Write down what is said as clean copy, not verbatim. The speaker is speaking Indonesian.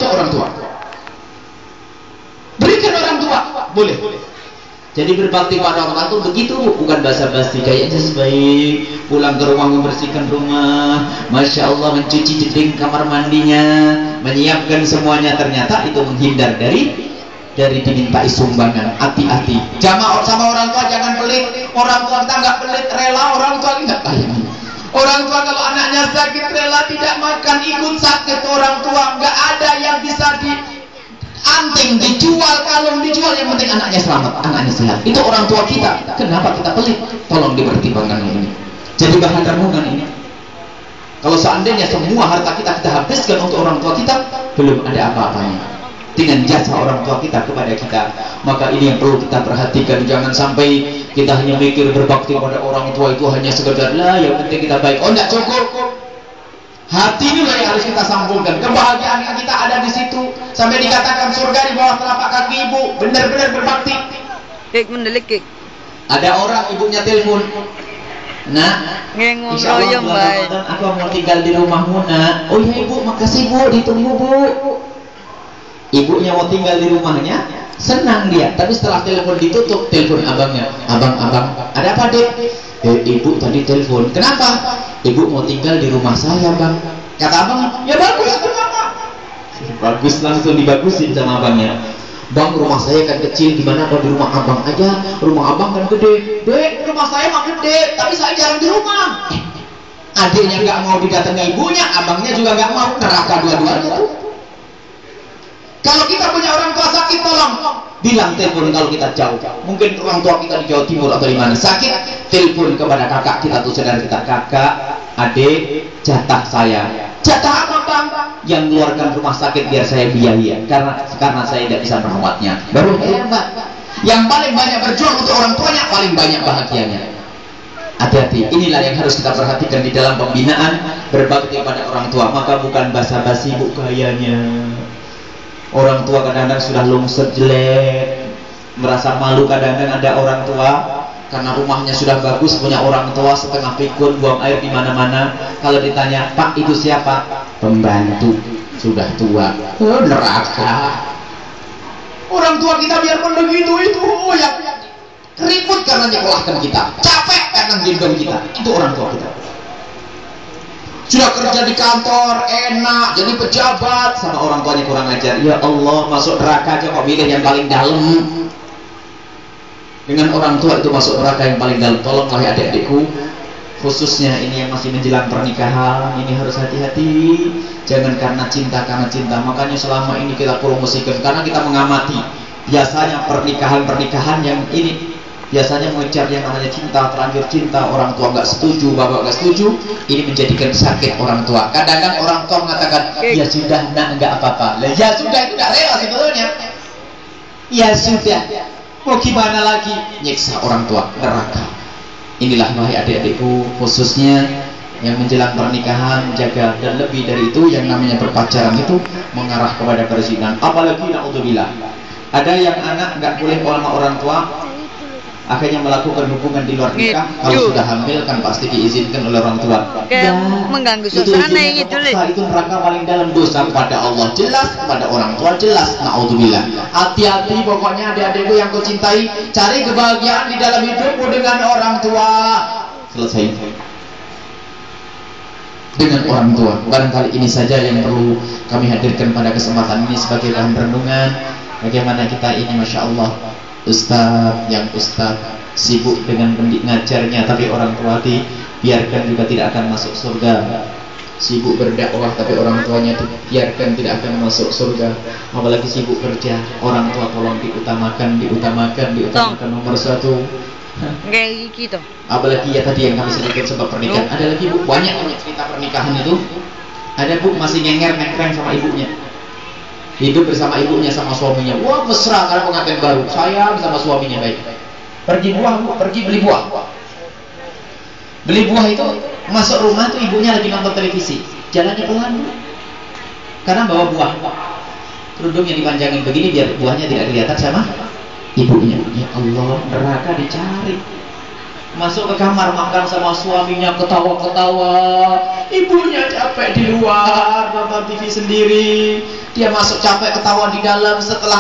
untuk orang tua. Berikan orang tua, boleh. Jadi berbakti pada orang tua begitu, bukan basa-basi kayaknya sebaik pulang ke rumah membersihkan rumah, masya Allah, mencuci jeding kamar mandinya, menyiapkan semuanya, ternyata itu menghindar dari dimintai sumbangan. Hati-hati. Jamaah sama orang tua jangan pelit. Orang tua kita nggak pelit, rela orang tua nggak kaya. Orang tua kalau anaknya sakit rela tidak makan, ikut sakit orang tua, nggak ada yang bisa anting dijual, kalung dijual, yang penting anaknya selamat, anaknya sehat. Itu orang tua kita. Kenapa kita pelit? Tolong dipertimbangkan ini. Jadi bahan renungan ini. Kalau seandainya semua harta kita habiskan untuk orang tua kita, belum ada apa-apanya dengan jasa orang tua kita kepada kita. Maka ini yang perlu kita perhatikan. Jangan sampai kita hanya mikir berbakti pada orang tua itu hanya sekedar lah yang penting kita baik. Oh, enggak cukup. Hati inilah yang harus kita sambungkan. Kebahagiaan kita ada di situ. Sampai dikatakan surga di bawah telapak kaki ibu. Benar-benar berbakti. Ada orang ibunya telepon. Nak, insya Allah bulan Ramadan aku mau tinggal di rumahmu, nak. Oh iya ibu, makasih bu, ditunggu bu. Ibunya mau tinggal di rumahnya, senang dia. Tapi setelah telepon ditutup, telepon abangnya. Abang, ada apa dek? Ibu tadi telepon. Kenapa? Ibu mau tinggal di rumah saya bang. Kata abang, ya bagus kenapa? Bagus, langsung dibagusin sama abangnya. Bang, rumah saya kan kecil, gimana kalau di rumah abang aja? Rumah abang kan gede. Dek, rumah saya mah gede, tapi saya jarang di rumah. Adiknya nggak mau didatangi ibunya, abangnya juga nggak mau. Neraka dua-duanya tuh. Kalau kita punya orang tua sakit, tolong bilang telepon kalau kita jauh. Mungkin orang tua kita di Jawa Timur atau di mana sakit, telepon kepada kakak kita tuh, saudara kita, kakak, adik, jatah saya. Jatah apa bang? Yang keluarkan rumah sakit biar saya biaya, karena saya tidak bisa merawatnya. Baru hebat. Yang paling banyak berjuang untuk orang tuanya, paling banyak bahagianya. Hati-hati, inilah yang harus kita perhatikan di dalam pembinaan berbakti pada orang tua. Maka bukan basa-basi bu kayanya. Orang tua kadang-kadang sudah lungsur jelek, merasa malu kadang-kadang ada orang tua karena rumahnya sudah bagus, punya orang tua setengah pikun, buang air di mana-mana. Kalau ditanya, Pak itu siapa? Pembantu, sudah tua. Neraka. Orang tua kita biarpun begitu itu ya keriput karena nyekolahkan kita, capek karena gendong kita. Itu orang tua kita. Sudah kerja di kantor enak, jadi pejabat, sama orang tuanya kurang ajar. Ya Allah, masuk neraka aja kok milih yang paling dalam. Dengan orang tua itu masuk neraka yang paling dalam. Tolonglah ya adik-adikku, khususnya ini yang masih menjelang pernikahan, ini harus hati-hati. Jangan karena cinta. Makanya selama ini kita promosikan, karena kita mengamati biasanya pernikahan yang ini biasanya mengejar yang namanya cinta, terlanjur cinta, orang tua nggak setuju, bapak nggak setuju, ini menjadikan sakit orang tua. Kadang-kadang orang tua mengatakan, ya sudah nak, nggak apa-apa. Ya sudah, itu nggak rela sebetulnya. Ya sudah, mau gimana lagi? Nyiksa orang tua, neraka. Inilah wahai adik-adikku, khususnya yang menjelang pernikahan, jaga. Dan lebih dari itu, yang namanya berpacaran itu mengarah kepada perzinahan. Apalagi na'udzubillah, ada yang anak nggak boleh sama orang tua, akhirnya melakukan hubungan di luar nikah. Kalau sudah hamil kan pasti diizinkan oleh orang tua. Ya, mengganggu suasana yang itu. Itu neraka paling dalam, dosa kepada Allah jelas, kepada orang tua jelas. Na'udzubillah. Hati-hati pokoknya adik-adikku yang kau cintai, cari kebahagiaan di dalam hidupmu dengan orang tua. Selesai. Dengan orang tua. Barangkali ini saja yang perlu kami hadirkan pada kesempatan ini sebagai bahan renungan. Bagaimana kita ini, Masya Allah, Ustaz sibuk dengan ngajarnya, tapi orang tua dibiarkan juga tidak akan masuk surga. Sibuk berdakwah, tapi orang tuanya dibiarkan tidak akan masuk surga. Apalagi sibuk kerja, orang tua tolong diutamakan nomor satu. Kayak gitu. Apalagi ya tadi yang kami sebutkan sebab pernikahan. Ada lagi bu, banyak cerita pernikahan itu. Ada bu masih nengkreng sama ibunya. Hidup bersama ibunya sama suaminya, wah mesra karena pengantin baru, sayang sama suaminya baik. Pergi beli buah. Beli buah itu masuk rumah tuh ibunya lagi nonton televisi, jalannya pelan karena bawa buah. Kerudungnya dipanjangin begini biar buahnya tidak kelihatan sama ibunya. Ya Allah, neraka dicari. Masuk ke kamar makan sama suaminya, ketawa-ketawa, ibunya capek di luar nonton TV sendiri. Dia masuk capek ketawa di dalam, setelah